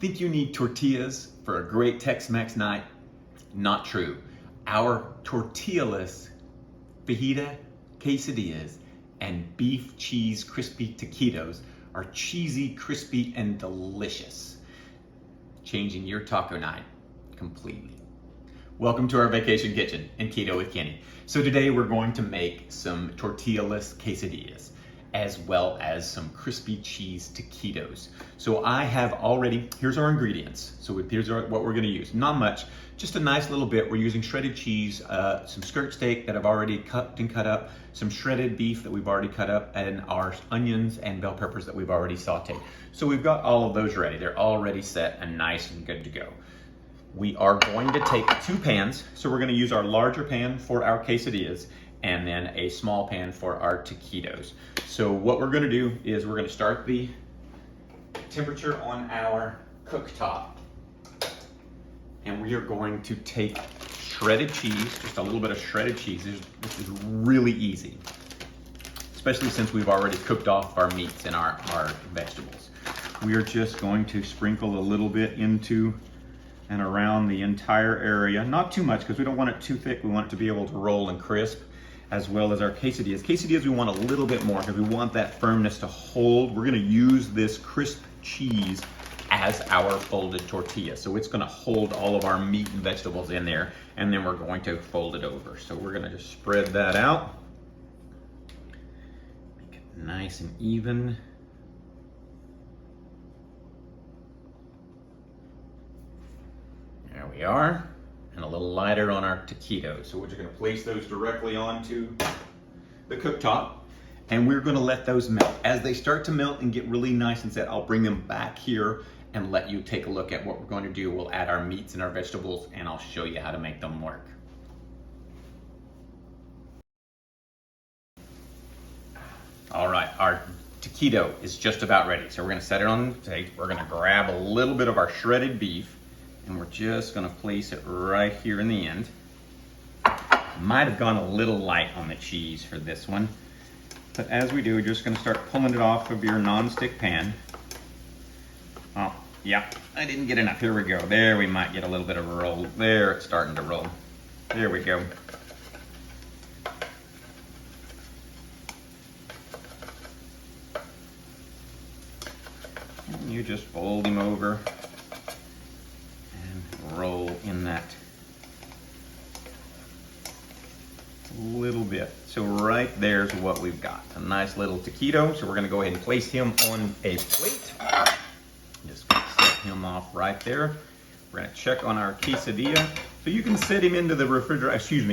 Think you need tortillas for a great Tex-Mex night? Not true. Our tortilla-less fajita quesadillas and beef cheese crispy taquitos are cheesy, crispy, and delicious, changing your taco night completely. Welcome to our vacation kitchen and Keto with Kenny. So today we're going to make some tortilla-less quesadillas as well as some crispy cheese taquitos. So I have already, here's our ingredients. So here's what we're gonna use. Not much, just a nice little bit. We're using shredded cheese, some skirt steak that I've already cut up, some shredded beef that we've already cut up, and our onions and bell peppers that we've already sauteed. So we've got all of those ready. They're already set and nice and good to go. We are going to take two pans. So we're gonna use our larger pan for our quesadillas and then a small pan for our taquitos. So what we're gonna do is we're gonna start the temperature on our cooktop. And we are going to take shredded cheese, just a little bit of shredded cheese. This is really easy, especially since we've already cooked off our meats and our vegetables. We are just going to sprinkle a little bit into and around the entire area. Not too much because we don't want it too thick. We want it to be able to roll and crisp, as well as our quesadillas. Quesadillas we want a little bit more because we want that firmness to hold. We're gonna use this crisp cheese as our folded tortilla. So it's gonna hold all of our meat and vegetables in there, and then we're going to fold it over. So we're gonna just spread that out. Make it nice and even. There we are. And a little lighter on our taquitos. So we're just gonna place those directly onto the cooktop, and we're gonna let those melt. As they start to melt and get really nice and set, I'll bring them back here and let you take a look at what we're going to do. We'll add our meats and our vegetables, and I'll show you how to make them work. All right, our taquito is just about ready. So we're gonna set it on the plate. We're gonna grab a little bit of our shredded beef, and we're just gonna place it right here in the end. Might have gone a little light on the cheese for this one, but as we do, we're just gonna start pulling it off of your non-stick pan. Oh, yeah, I didn't get enough. Here we go. There, we might get a little bit of a roll. There, it's starting to roll. There we go. And you just fold him over. Roll in that little bit. So right there's what we've got. A nice little taquito. So we're gonna go ahead and place him on a plate. Just gonna set him off right there. We're gonna check on our quesadilla. So you can set him into the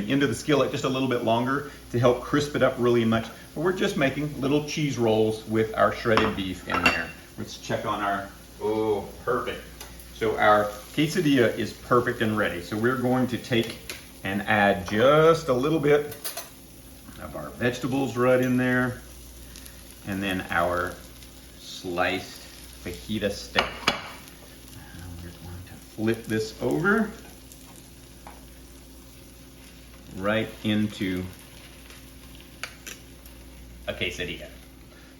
into the skillet just a little bit longer to help crisp it up really much. But we're just making little cheese rolls with our shredded beef in there. Let's check on our, oh, perfect. So our quesadilla is perfect and ready. So we're going to take and add just a little bit of our vegetables right in there, and then our sliced fajita steak. We're going to flip this over right into a quesadilla.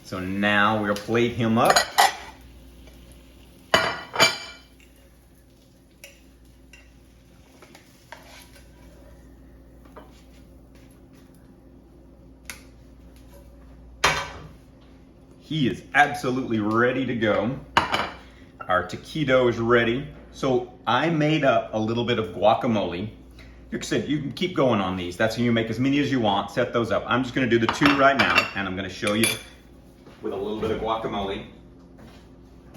So now we'll plate him up. He is absolutely ready to go. Our taquito is ready. So I made up a little bit of guacamole. Like I said, you can keep going on these. That's when you make as many as you want, set those up. I'm just gonna do the two right now, and I'm gonna show you with a little bit of guacamole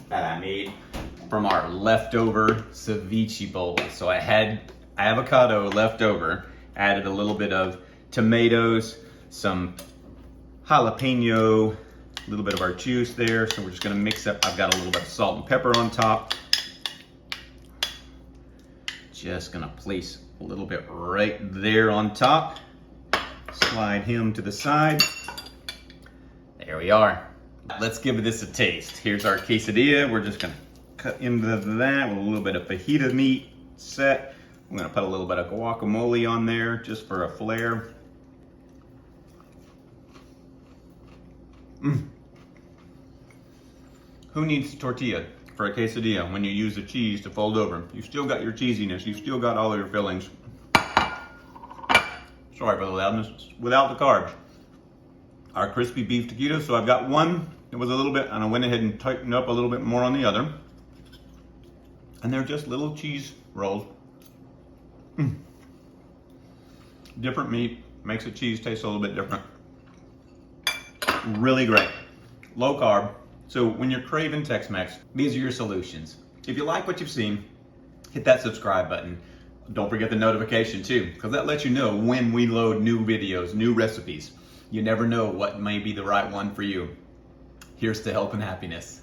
that I made from our leftover ceviche bowl. So I had avocado left over, added a little bit of tomatoes, some jalapeno, a little bit of our juice there. So we're just gonna mix up. I've got a little bit of salt and pepper on top. Just gonna place a little bit right there on top. Slide him to the side. There we are. Let's give this a taste. Here's our quesadilla. We're just gonna cut into that with a little bit of fajita meat set. I'm gonna put a little bit of guacamole on there just for a flair. Who needs tortilla? for a quesadilla when you use the cheese to fold over. You still got your cheesiness, you still got all of your fillings. Sorry for the loudness. Without the carbs. Our crispy beef taquitos, so I've got one that was a little bit, and I went ahead and tightened up a little bit more on the other. And they're just little cheese rolls. Different meat, makes the cheese taste a little bit different. Really great. Low carb. So when you're craving Tex-Mex, these are your solutions. If you like what you've seen, hit that subscribe button. Don't forget the notification too, because that lets you know when we load new videos, new recipes. You never know what may be the right one for you. Here's to health and happiness.